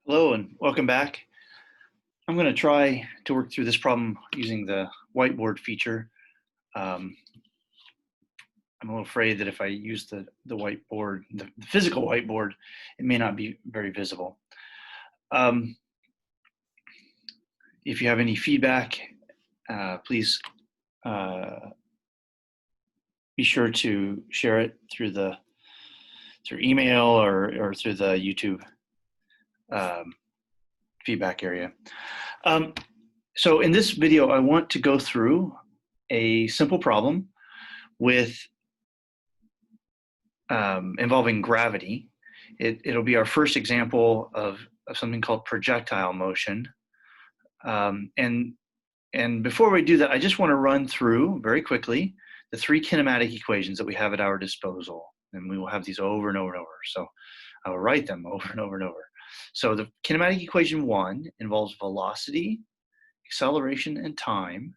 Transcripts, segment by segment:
Hello and welcome back. I'm going to try to work through this problem using the whiteboard feature. I'm a little afraid that if I use the whiteboard, the physical whiteboard, it may not be very visible. If you have any feedback, please be sure to share it through email or through the YouTube feedback area. So in this video, I want to go through a simple problem with involving gravity. It'll be our first example of something called projectile motion. And before we do that, I just want to run through very quickly the three kinematic equations that we have at our disposal. And we will have these over and over and over. So I will write them over and over and over. So the kinematic equation 1 involves velocity, acceleration, and time.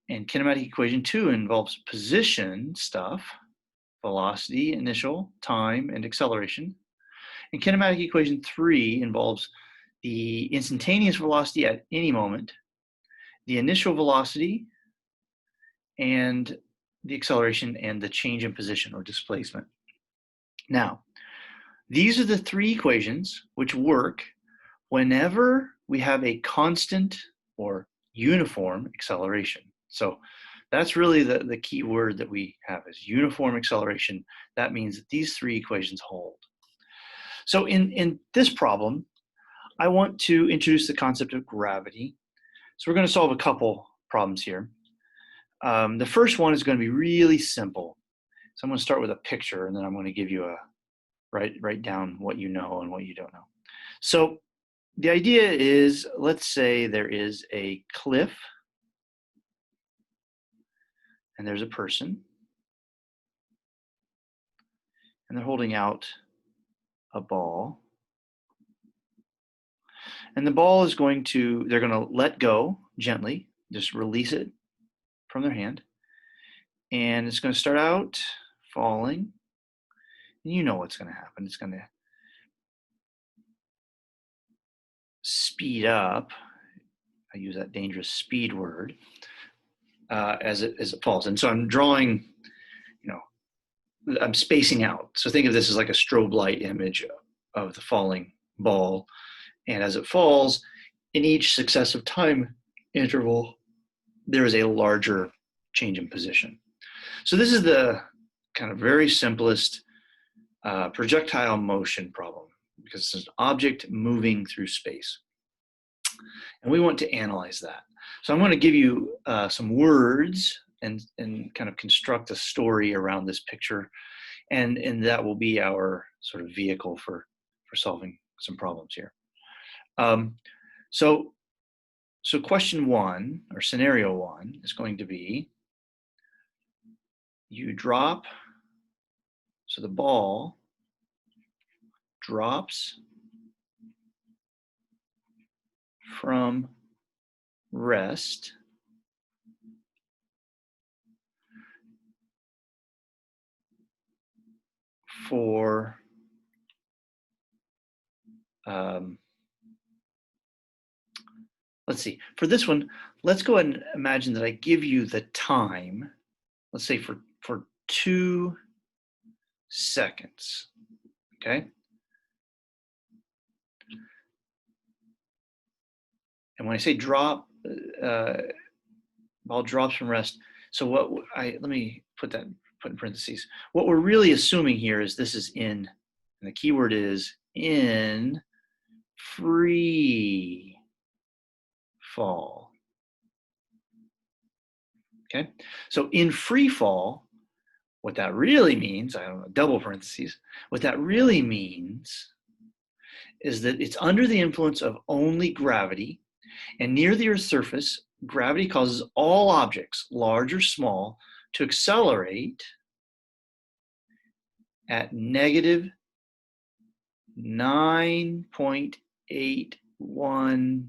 And kinematic equation 2 involves position stuff, velocity, initial, time, and acceleration. And kinematic equation 3 involves the instantaneous velocity at any moment, the initial velocity, and the acceleration and the change in position or displacement. Now, these are the three equations which work whenever we have a constant or uniform acceleration. So that's really the key word that we have is uniform acceleration. That means that these three equations hold. So in this problem, I want to introduce the concept of gravity. So we're going to solve a couple problems here. The first one is going to be really simple. So I'm going to start with a picture, and then I'm going to give you a write down what you know and what you don't know. So the idea is, let's say there is a cliff, and there's a person, and they're holding out a ball. And the ball is they're going to let go gently, just release it from their hand. And it's going to start out falling. And you know what's going to happen. It's going to speed up. I use that dangerous speed word as it falls. And so I'm drawing, I'm spacing out. So think of this as like a strobe light image of the falling ball. And as it falls, in each successive time interval, there is a larger change in position. So this is the kind of very simplest projectile motion problem, because it's an object moving through space. And we want to analyze that. So I'm going to give you some words and kind of construct a story around this picture. And that will be our sort of vehicle for solving some problems here. So question 1, or scenario 1, is going to be, you drop, so the ball drops from rest for let's see, for this one, let's go ahead and imagine that I give you the time, let's say for 2 seconds, okay? And when I say drop, ball drops from rest. So let me put in parentheses. What we're really assuming here is this is and the keyword is in free fall. Okay, so in free fall, what that really means, I don't know, double parentheses, what that really means is that it's under the influence of only gravity, and near the Earth's surface, gravity causes all objects, large or small, to accelerate at negative 9.81 ...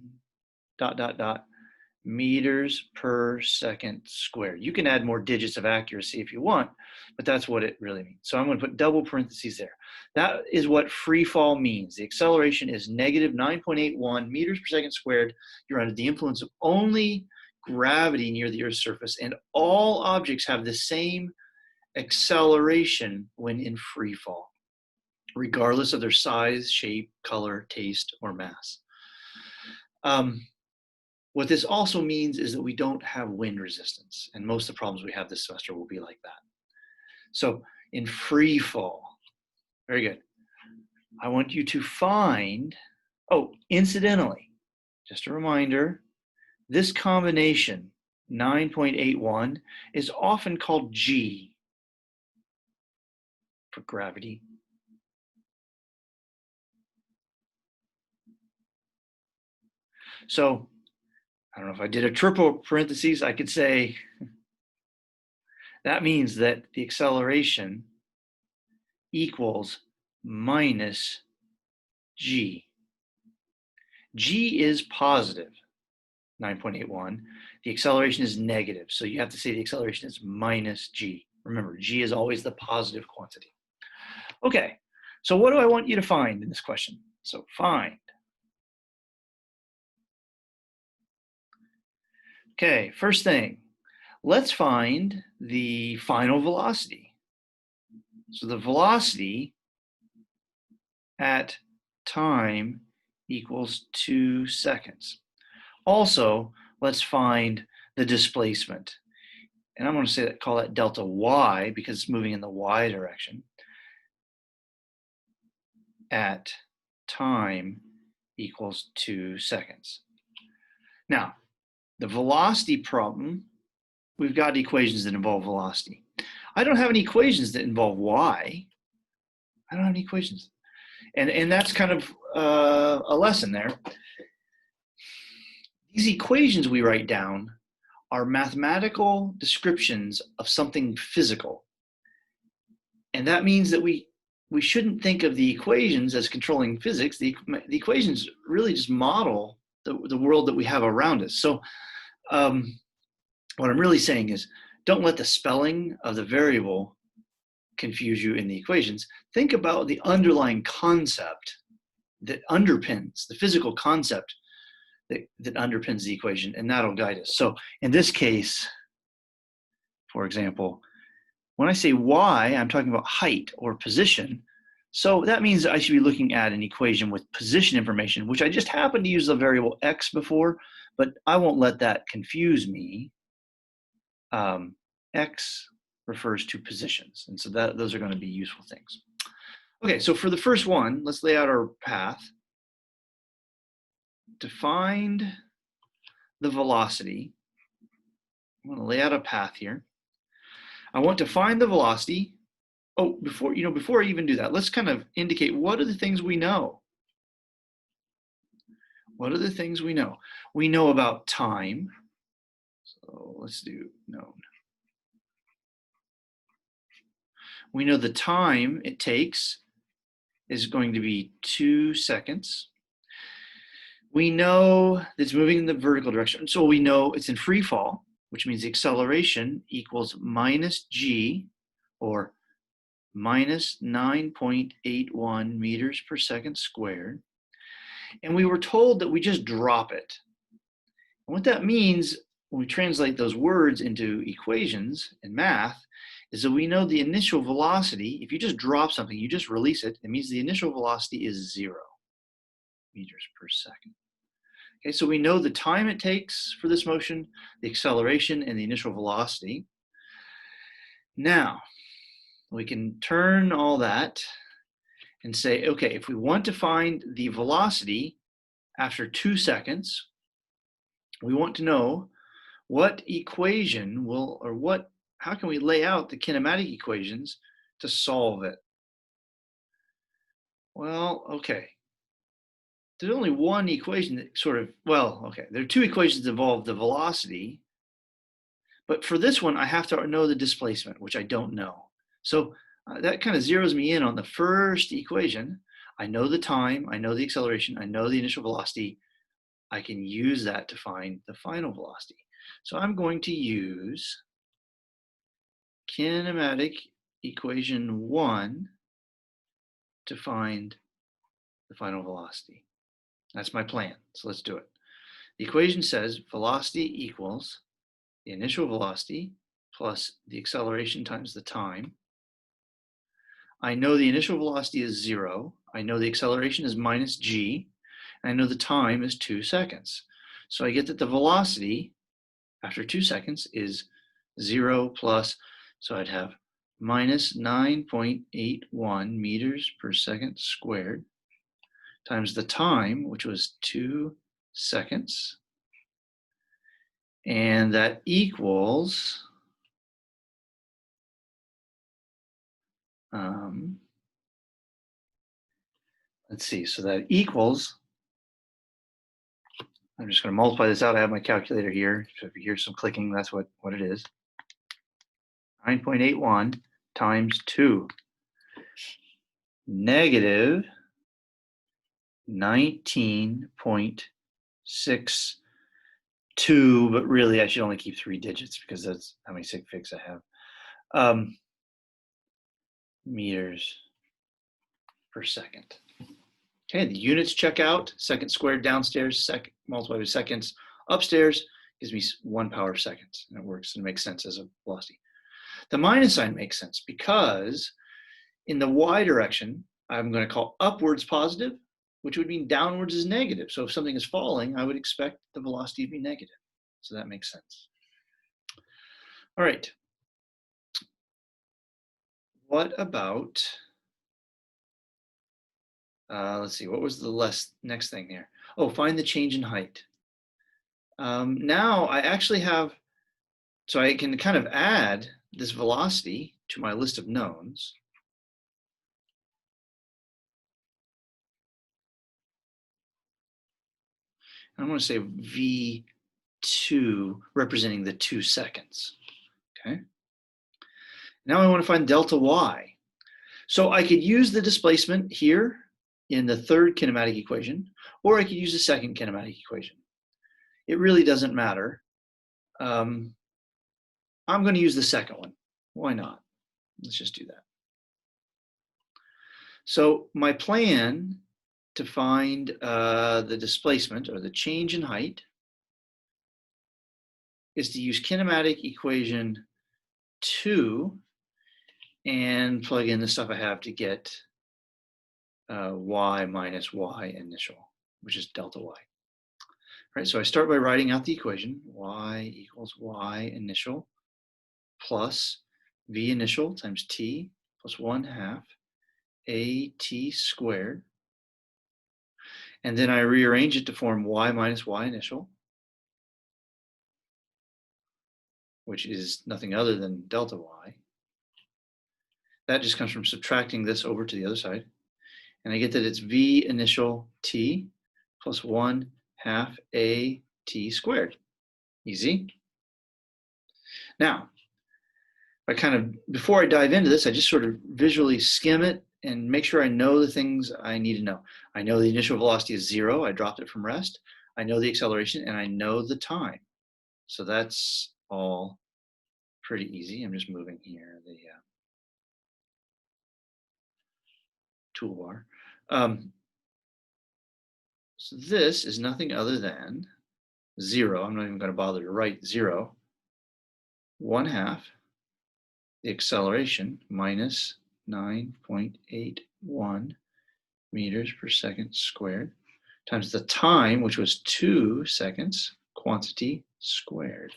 meters per second squared. You can add more digits of accuracy if you want, but that's what it really means. So I'm going to put double parentheses there. That is what free fall means. The acceleration is negative 9.81 meters per second squared. You're under the influence of only gravity near the Earth's surface, and all objects have the same acceleration when in free fall, regardless of their size, shape, color, taste, or mass. What this also means is that we don't have wind resistance, and most of the problems we have this semester will be like that. So in free fall, very good. I want you to find, oh, incidentally, just a reminder, this combination, 9.81, is often called G for gravity. So I don't know if I did a triple parentheses, I could say that means that the acceleration equals minus G. G is positive, 9.81. The acceleration is negative, so you have to say the acceleration is minus G. Remember, G is always the positive quantity. Okay, so what do I want you to find in this question? So find. Okay, first thing, let's find the final velocity. So the velocity at time equals 2 seconds. Also, let's find the displacement. And I'm going to call that delta y because it's moving in the y direction at time equals 2 seconds. Now, the velocity problem, we've got equations that involve velocity. I don't have any equations that involve y. I don't have any equations. And that's kind of a lesson there. These equations we write down are mathematical descriptions of something physical. And that means that we shouldn't think of the equations as controlling physics. The equations really just model the world that we have around us. So what I'm really saying is, don't let the spelling of the variable confuse you in the equations. Think about the underlying concept that underpins, the physical concept that underpins the equation, and that'll guide us. So in this case, for example, when I say y, I'm talking about height or position. So that means I should be looking at an equation with position information, which I just happened to use the variable x before, but I won't let that confuse me. X refers to positions, and so those are going to be useful things. Okay, so for the first one, let's lay out our path. To find the velocity, I'm going to lay out a path here. I want to find the velocity. Oh, before I even do that, let's kind of indicate what are the things we know. What are the things we know? We know about time. So let's do known. We know the time it takes is going to be 2 seconds. We know it's moving in the vertical direction. So we know it's in free fall, which means the acceleration equals minus G, or minus 9.81 meters per second squared. And we were told that we just drop it. And what that means when we translate those words into equations in math is that we know the initial velocity. If you just drop something, you just release it, it means the initial velocity is 0 meters per second. Okay, so we know the time it takes for this motion, the acceleration, and the initial velocity. Now, we can turn all that and say, okay, if we want to find the velocity after 2 seconds, we want to know what equation will, or how can we lay out the kinematic equations to solve it? Well, okay. There's only one equation that there are two equations that involve the velocity, but for this one, I have to know the displacement, which I don't know. So that kind of zeroes me in on the first equation. I know the time, I know the acceleration, I know the initial velocity. I can use that to find the final velocity. So I'm going to use kinematic equation 1 to find the final velocity. That's my plan, so let's do it. The equation says velocity equals the initial velocity plus the acceleration times the time. I know the initial velocity is 0. I know the acceleration is minus g. And I know the time is 2 seconds. So I get that the velocity after 2 seconds is 0 plus, so I'd have minus 9.81 meters per second squared times the time, which was 2 seconds. And that equals let's see, so that equals, I'm just going to multiply this out. I have my calculator here. So if you hear some clicking, that's what it is. 9.81 times 2. Negative 19.62, but really I should only keep 3 digits because that's how many sig figs I have. Meters per second. Okay, the units check out. Second squared downstairs, second multiplied by seconds upstairs gives me 1 power seconds. And it works and makes sense as a velocity. The minus sign makes sense because in the y direction, I'm going to call upwards positive, which would mean downwards is negative. So if something is falling, I would expect the velocity to be negative. So that makes sense. All right. What about, let's see, what was the next thing here? Oh, find the change in height. Now I actually have, so I can kind of add this velocity to my list of knowns. I'm going to say V2 representing the 2 seconds. Okay. Now I want to find delta y. So I could use the displacement here in the third kinematic equation, or I could use the second kinematic equation. It really doesn't matter. I'm going to use the second one. Why not? Let's just do that. So my plan to find the displacement or the change in height is to use kinematic equation 2 and plug in the stuff I have to get y minus y initial, which is delta y. All right, so I start by writing out the equation, y equals y initial plus v initial times t plus 1/2 at squared. And then I rearrange it to form y minus y initial, which is nothing other than delta y. That just comes from subtracting this over to the other side. And I get that it's v initial t plus 1/2 at squared. Easy. Now, before I dive into this, I just sort of visually skim it and make sure I know the things I need to know. I know the initial velocity is 0. I dropped it from rest. I know the acceleration, and I know the time. So that's all pretty easy. I'm just moving here the toolbar. So this is nothing other than 0. I'm not even going to bother to write 0. 1/2 the acceleration minus 9.81 meters per second squared times the time, which was 2 seconds, quantity squared.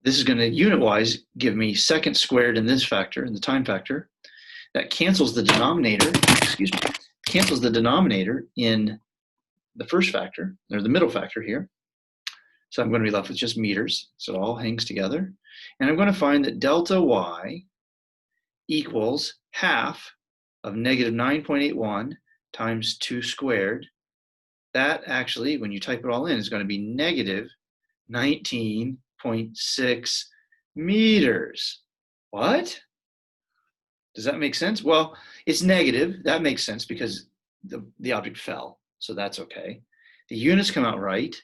This is going to unit-wise give me seconds squared in this factor, in the time factor. That cancels the denominator, cancels the denominator in the first factor, or the middle factor here. So I'm going to be left with just meters. So it all hangs together. And I'm going to find that delta y equals half of negative 9.81 times 2 squared. That actually, when you type it all in, is going to be negative 19.6 meters. What? Does that make sense? Well, it's negative. That makes sense because the object fell. So that's okay. The units come out right,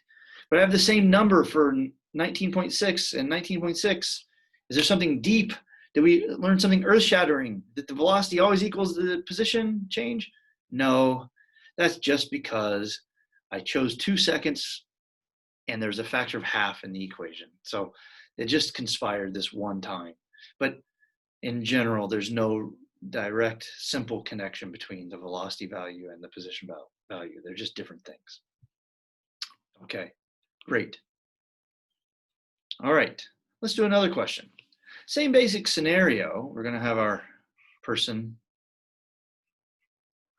but I have the same number for 19.6 and 19.6. Is there something deep? Did we learn something earth-shattering? That the velocity always equals the position change? No, that's just because I chose 2 seconds and there's a factor of half in the equation. So it just conspired this one time. But in general, there's no direct, simple connection between the velocity value and the position value. They're just different things. Okay, great. All right, let's do another question. Same basic scenario. We're going to have our person,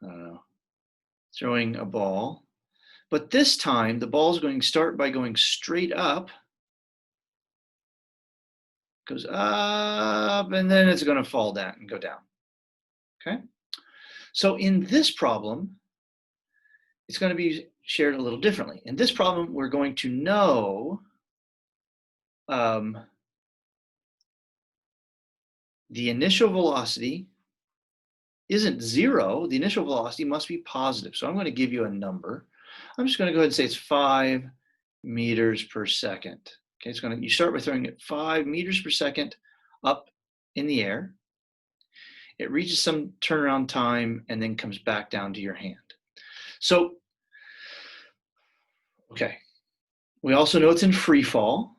I don't know, throwing a ball. But this time, the ball is going to start by going straight up, goes up, and then it's going to fall down and go down. Okay? So in this problem, it's going to be shared a little differently. In this problem, we're going to know the initial velocity isn't 0. The initial velocity must be positive. So I'm going to give you a number. I'm just going to go ahead and say it's 5 meters per second. Okay, it's you start by throwing it 5 meters per second up in the air. It reaches some turnaround time and then comes back down to your hand. So, okay, we also know it's in free fall.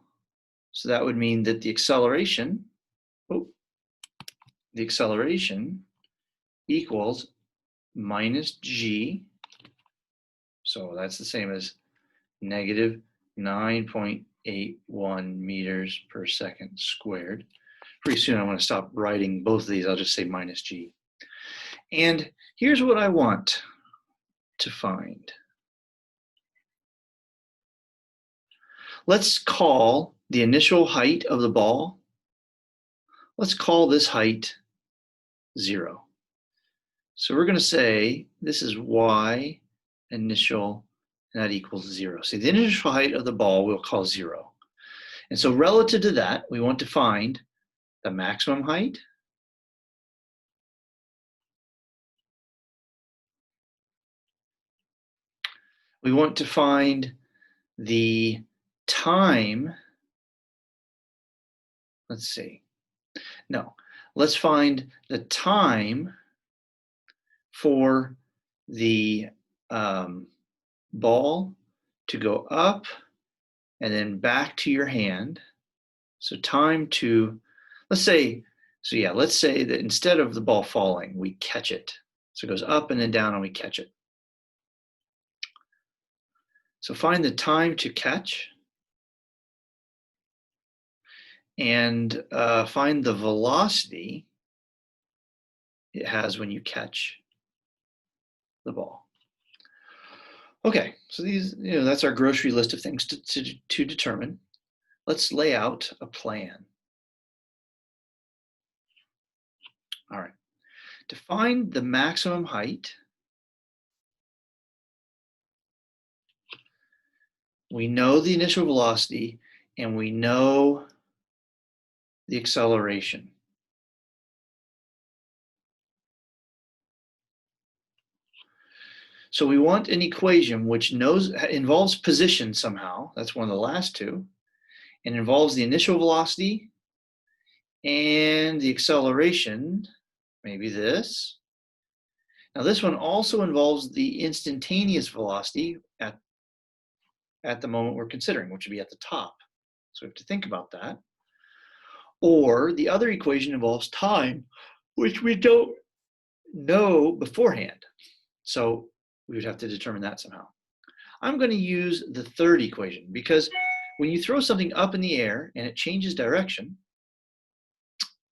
So that would mean that the acceleration equals minus g. So that's the same as negative 9.81 meters per second squared. Pretty soon I want to stop writing both of these. I'll just say minus g. And here's what I want to find. Let's call the initial height of the ball, let's call this height 0. So we're going to say this is y initial, and that equals 0. So the initial height of the ball we'll call 0. And so relative to that, we want to find the maximum height, we want to find the time, let's see, no, let's find the time for the ball to go up and then back to your hand. So time to, let's say, so yeah, let's say that instead of the ball falling, we catch it. So it goes up and then down and we catch it. So find the time to catch and find the velocity it has when you catch the ball. Okay, so these, that's our grocery list of things to determine. Let's lay out a plan. All right, to find the maximum height, we know the initial velocity and we know the acceleration. So we want an equation which involves position somehow. That's one of the last two. And involves the initial velocity and the acceleration, maybe this. Now this one also involves the instantaneous velocity at the moment we're considering, which would be at the top. So we have to think about that. Or the other equation involves time, which we don't know beforehand. So we would have to determine that somehow. I'm going to use the third equation because when you throw something up in the air and it changes direction,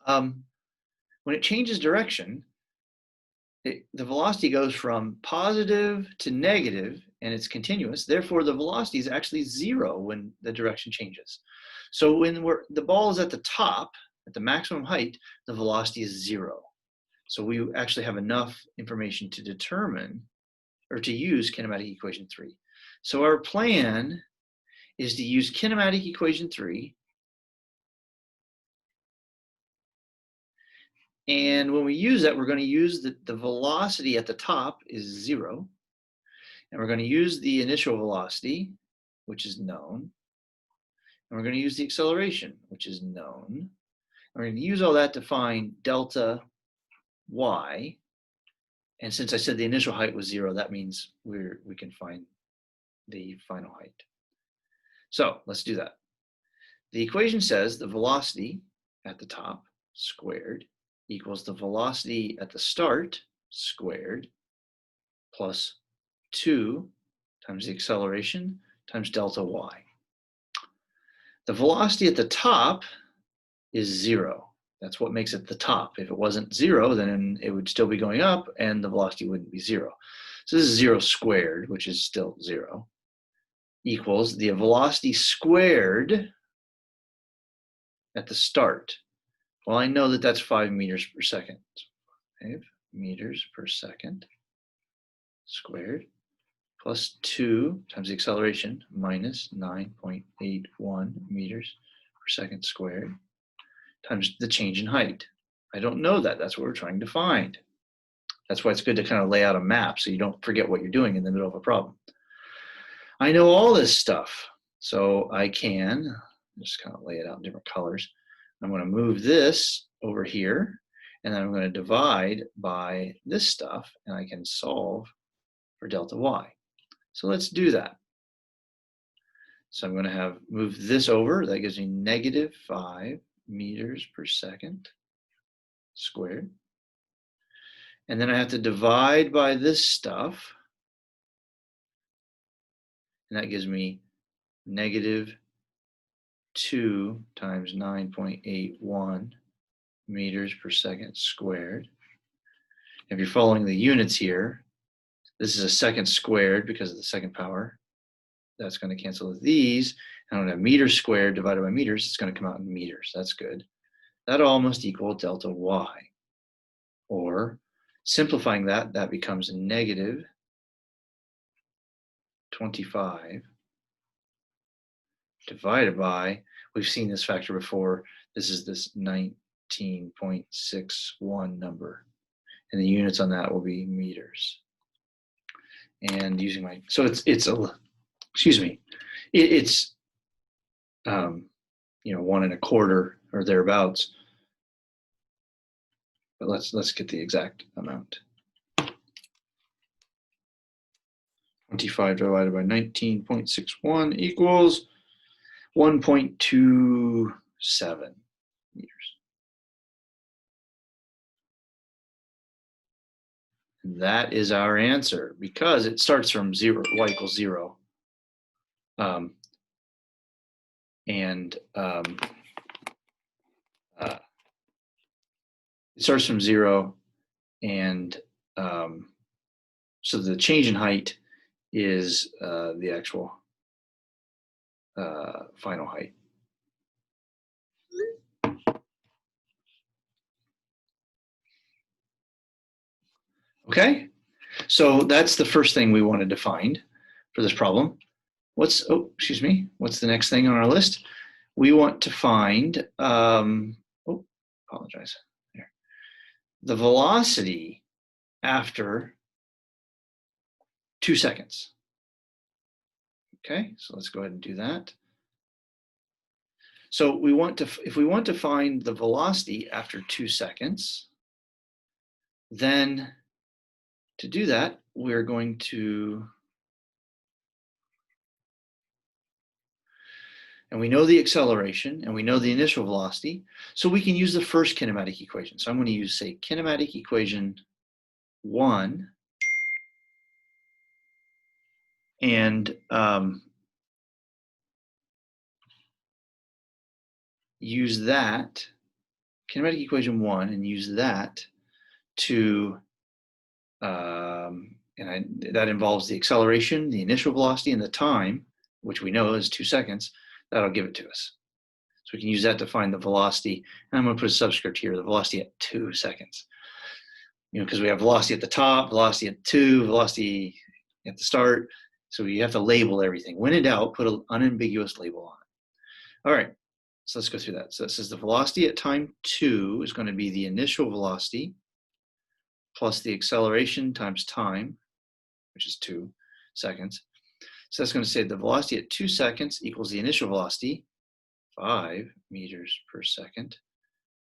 when it changes direction, the velocity goes from positive to negative and it's continuous. Therefore, the velocity is actually 0 when the direction changes. So when the ball is at the top, at the maximum height, the velocity is 0. So we actually have enough information to determine or to use kinematic equation 3. So our plan is to use kinematic equation 3. And when we use that, we're going to use the velocity at the top is 0. And we're going to use the initial velocity, which is known. And we're going to use the acceleration, which is known. And we're going to use all that to find delta y. And since I said the initial height was 0, that means we can find the final height. So let's do that. The equation says the velocity at the top squared equals the velocity at the start squared plus 2 times the acceleration times delta y. The velocity at the top is 0. That's what makes it the top. If it wasn't 0, then it would still be going up and the velocity wouldn't be 0. So this is 0 squared, which is still 0, equals the velocity squared at the start. Well, I know that that's 5 meters per second. 5 meters per second squared plus 2 times the acceleration minus 9.81 meters per second squared times the change in height. I don't know that. That's what we're trying to find. That's why it's good to kind of lay out a map so you don't forget what you're doing in the middle of a problem. I know all this stuff, so I can just kind of lay it out in different colors. I'm going to move this over here, and then I'm going to divide by this stuff, and I can solve for delta y. So let's do that. So I'm going to move this over. That gives me negative 5 meters per second squared. And then I have to divide by this stuff. And that gives me negative 2 times 9.81 meters per second squared. If you're following the units here, this is a second squared because of the second power. That's going to cancel with these. And I'm going to have meters squared divided by meters. It's going to come out in meters. That's good. That all must equal delta y. Or simplifying that, that becomes negative 25 divided by, we've seen this factor before, this is this 19.61 number. And the units on that will be meters. And using my, so it's a, excuse me, it's 1 1/4 or thereabouts. But let's get the exact amount. 25 divided by 19.61 equals 1.27 meters. And that is our answer because it starts from 0, y equals 0. It starts from 0, and so the change in height is the actual final height. Okay, so that's the first thing we wanted to find for this problem. What's the next thing on our list? We want to find, apologize, there. The velocity after 2 seconds. Okay, so let's go ahead and do that. So if we want to find the velocity after 2 seconds, then to do that, we're going to, and we know the acceleration and we know the initial velocity, so we can use the first kinematic equation. So I'm going to use, say, kinematic equation 1, and use that, kinematic equation 1, and use that to, that involves the acceleration, the initial velocity, and the time, which we know is 2 seconds. That'll give it to us. So we can use that to find the velocity. And I'm going to put a subscript here, the velocity at 2 seconds. Because we have velocity at the top, velocity at 2, velocity at the start. So you have to label everything. When in doubt, put an unambiguous label on it. All right, so let's go through that. So it says the velocity at time 2 is going to be the initial velocity plus the acceleration times time, which is 2, seconds. So that's going to say the velocity at 2 seconds equals the initial velocity, 5 meters per second,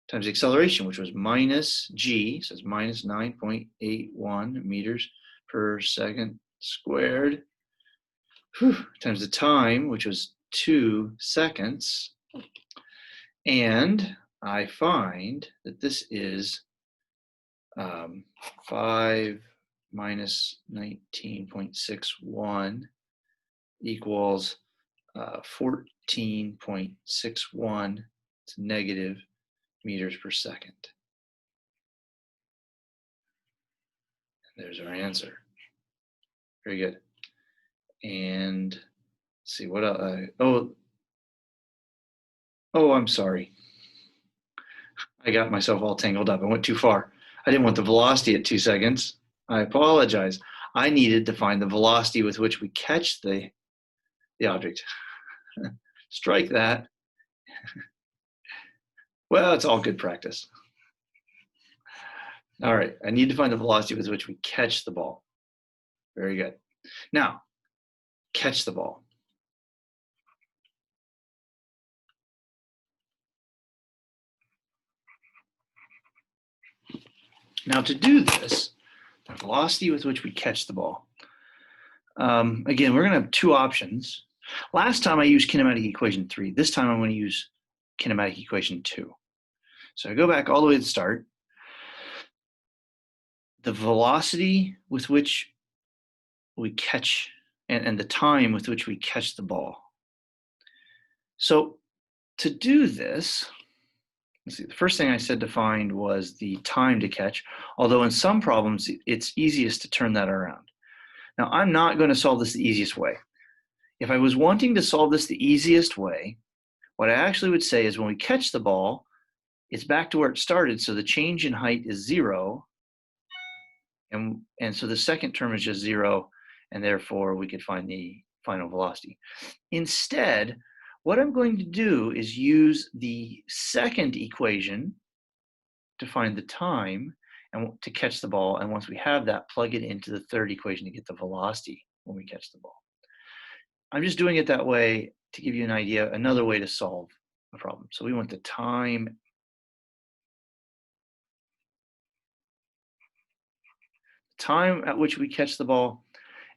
times the acceleration, which was minus g, so it's minus 9.81 meters per second squared, times the time, which was 2 seconds. And I find that this is 5 minus 19.61 equals 14.61 to negative meters per second. And there's our answer. Very good. And let's see what else. I'm sorry. I got myself all tangled up. I went too far. I didn't want the velocity at 2 seconds. I apologize. I needed to find the velocity with which we catch the object. Strike that. Well, it's all good practice. All right, I need to find the velocity with which we catch the ball. Very good. Now, catch the ball. Now, to do this, the velocity with which we catch the ball. Again, we're going to have two options. Last time I used Kinematic Equation 3. This time I'm going to use Kinematic Equation 2. So I go back all the way to the start. The velocity with which we catch and the time with which we catch the ball. So to do this, let's see, the first thing I said to find was the time to catch, although in some problems it's easiest to turn that around. Now, I'm not going to solve this the easiest way. If I was wanting to solve this the easiest way, what I actually would say is when we catch the ball, it's back to where it started, so the change in height is 0, and so the second term is just 0, and therefore we could find the final velocity. Instead, what I'm going to do is use the second equation to find the time and to catch the ball, and once we have that, plug it into the third equation to get the velocity when we catch the ball. I'm just doing it that way to give you an idea, another way to solve a problem. So we want the time at which we catch the ball,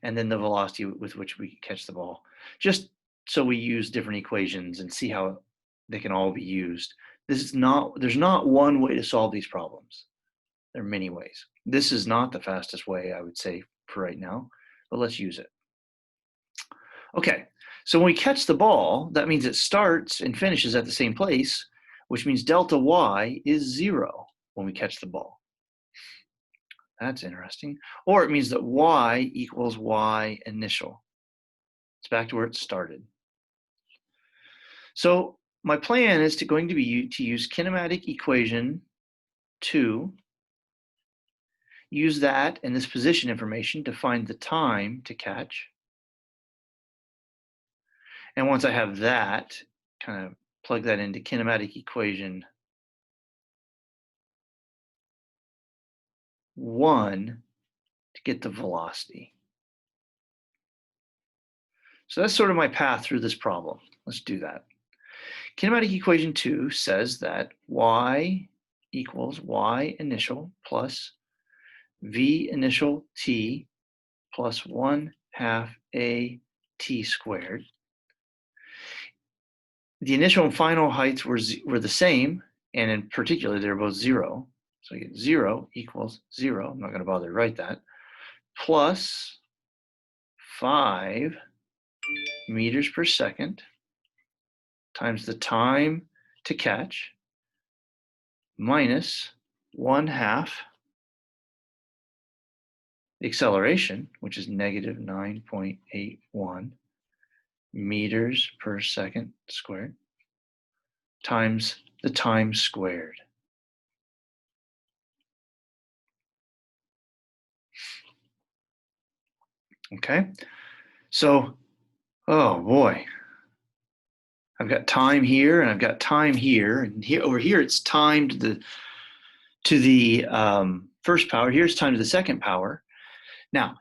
and then the velocity with which we catch the ball, just so we use different equations and see how they can all be used. There's not one way to solve these problems. There are many ways. This is not the fastest way, I would say, for right now, but let's use it. Okay, so when we catch the ball, that means it starts and finishes at the same place, which means delta y is 0 when we catch the ball. That's interesting. Or it means that y equals y initial. It's back to where it started. So my plan is going to be to use Kinematic Equation 2, use that and this position information to find the time to catch. And once I have that, kind of plug that into Kinematic Equation 1 to get the velocity. So that's sort of my path through this problem. Let's do that. Kinematic Equation 2 says that y equals y initial plus v initial t plus 1/2 a t squared. The initial and final heights were the same, and in particular, they're both 0. So I get 0 equals 0. I'm not going to bother to write that. Plus 5 meters per second times the time to catch minus 1/2 the acceleration, which is negative 9.81 meters per second squared, times the time squared. Okay, so, oh boy, I've got time here and I've got time here, and here over here it's time to the first power. Here's time to the second power. Now,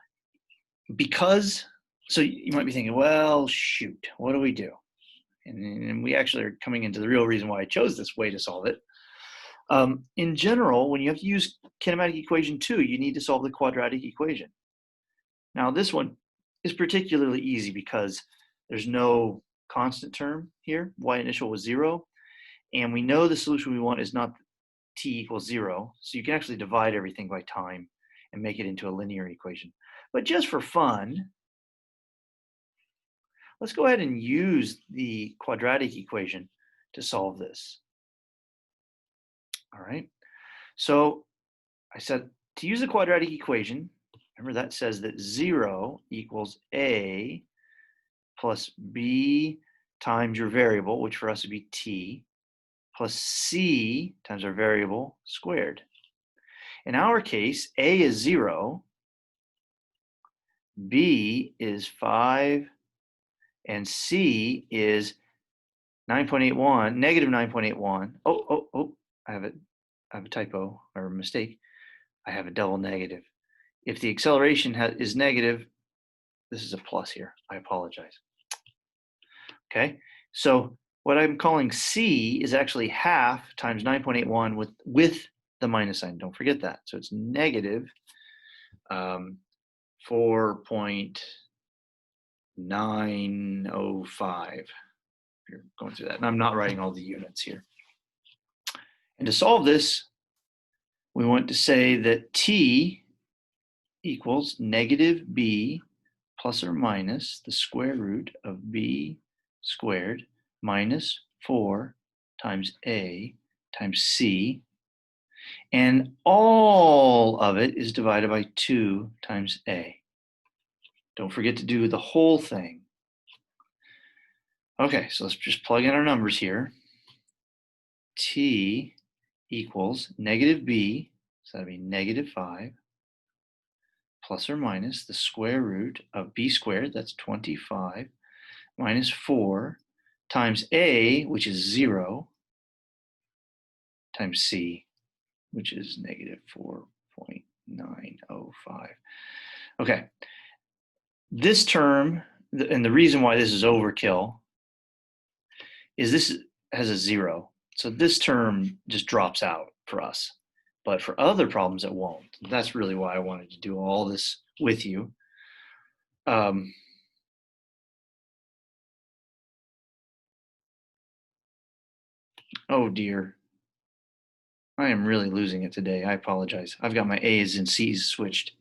So you might be thinking, well, shoot, what do we do? And we actually are coming into the real reason why I chose this way to solve it. In general, when you have to use kinematic equation 2, you need to solve the quadratic equation. Now, this one is particularly easy because there's no constant term here. Y initial was 0. And we know the solution we want is not t equals 0. So you can actually divide everything by time and make it into a linear equation. But just for fun, let's go ahead and use the quadratic equation to solve this. All right. So I said to use the quadratic equation, remember that says that 0 equals a plus b times your variable, which for us would be t, plus c times our variable squared. In our case, a is 0, b is 5, and c is 9.81, negative 9.81. Oh, I have a typo or a mistake. I have a double negative. If the acceleration is negative, this is a plus here. I apologize. Okay, so what I'm calling c is actually half times 9.81 with the minus sign. Don't forget that. So it's negative 4.905. You're going through that. And I'm not writing all the units here. And to solve this, we want to say that t equals negative b plus or minus the square root of b squared minus 4 times a times c. And all of it is divided by 2 times a. Don't forget to do the whole thing. Okay, so let's just plug in our numbers here. T equals negative b, so that'd be negative 5, plus or minus the square root of b squared, that's 25, minus 4 times a, which is 0, times c, which is negative 4.905. Okay, this term, and the reason why this is overkill, is this has a 0. So this term just drops out for us. But for other problems, it won't. That's really why I wanted to do all this with you. Oh dear. I am really losing it today. I apologize. I've got my A's and C's switched.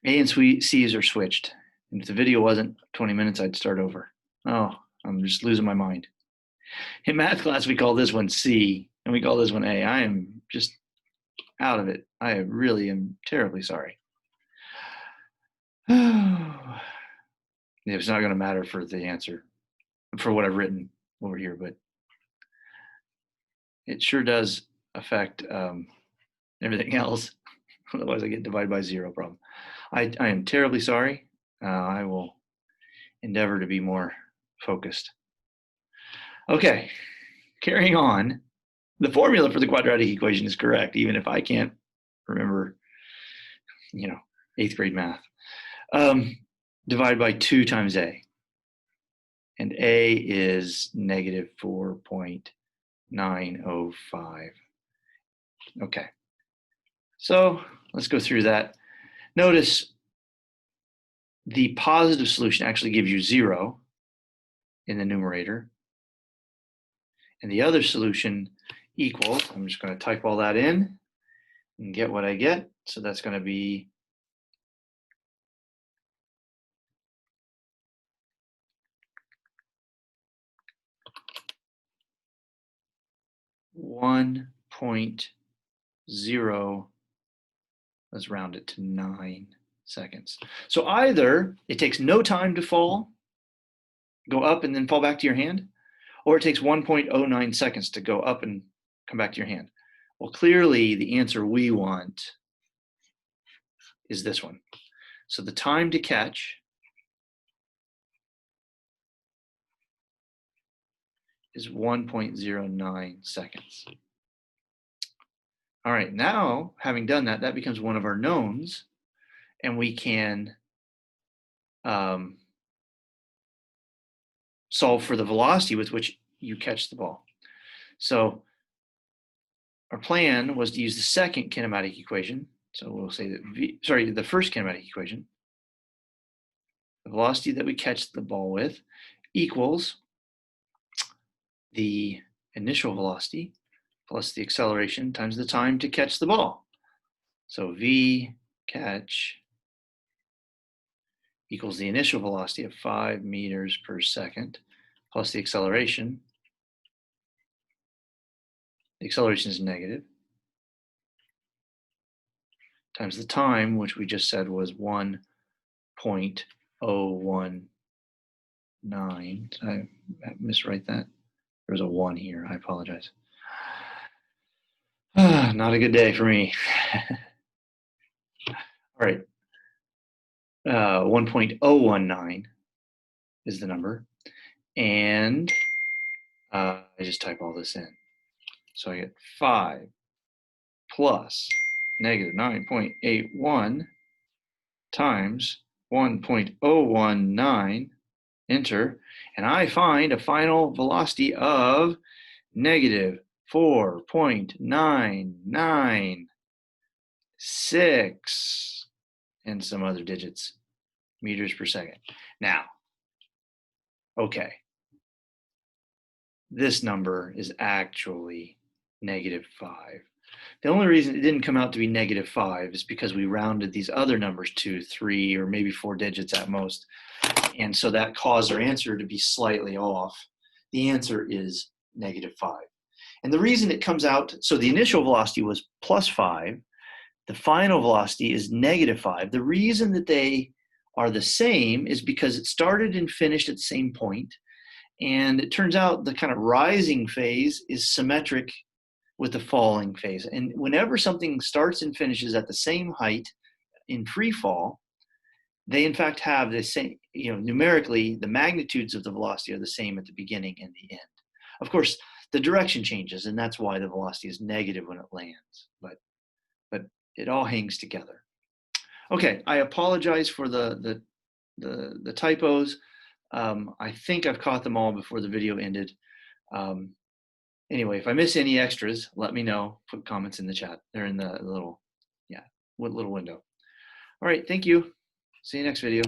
A and C's are switched. And if the video wasn't 20 minutes, I'd start over. Oh, I'm just losing my mind. In math class, we call this one C, and we call this one A. I am just out of it. I really am terribly sorry. It's not going to matter for the answer, for what I've written over here, but it sure does affect everything else. Otherwise, I get divided by 0 problem. I am terribly sorry. I will endeavor to be more focused. Okay, carrying on. The formula for the quadratic equation is correct, even if I can't remember, 8th grade math. Divide by 2 times a. And a is negative 4.905. Okay, so let's go through that. Notice the positive solution actually gives you 0 in the numerator. And the other solution equals, I'm just going to type all that in and get what I get. So that's going to be 1.0, let's round it to 9 seconds. So either it takes no time to fall, go up and then fall back to your hand, or it takes 1.09 seconds to go up and come back to your hand. Well, clearly the answer we want is this one. So the time to catch is 1.09 seconds. All right, now having done that, that becomes one of our knowns. and we can solve for the velocity with which you catch the ball. So our plan was to use the second kinematic equation. So we'll say that the first kinematic equation, the velocity that we catch the ball with equals the initial velocity plus the acceleration times the time to catch the ball. So v catch equals the initial velocity of 5 meters per second plus the acceleration. The acceleration is negative, times the time, which we just said was 1.019. Did I miswrite that? There's a 1 here. I apologize. Not a good day for me. All right. 1.019 is the number. And I just type all this in. So I get 5 plus negative 9.81 times 1.019, enter, and I find a final velocity of negative 4.996 and some other digits meters per second. Now, okay, this number is actually negative 5. The only reason it didn't come out to be negative 5 is because we rounded these other numbers to 3 or maybe 4 digits at most. And so that caused our answer to be slightly off. The answer is negative 5. And the reason it comes out, so the initial velocity was plus 5. The final velocity is negative 5. The reason that they are the same is because it started and finished at the same point. And it turns out the kind of rising phase is symmetric with the falling phase. And whenever something starts and finishes at the same height in free fall, they in fact have the same, numerically, the magnitudes of the velocity are the same at the beginning and the end. Of course, the direction changes, and that's why the velocity is negative when it lands, but it all hangs together. Okay, I apologize for the typos. I think I've caught them all before the video ended. Anyway, if I miss any extras, let me know. Put comments in the chat. They're in the little window. All right, thank you. See you next video.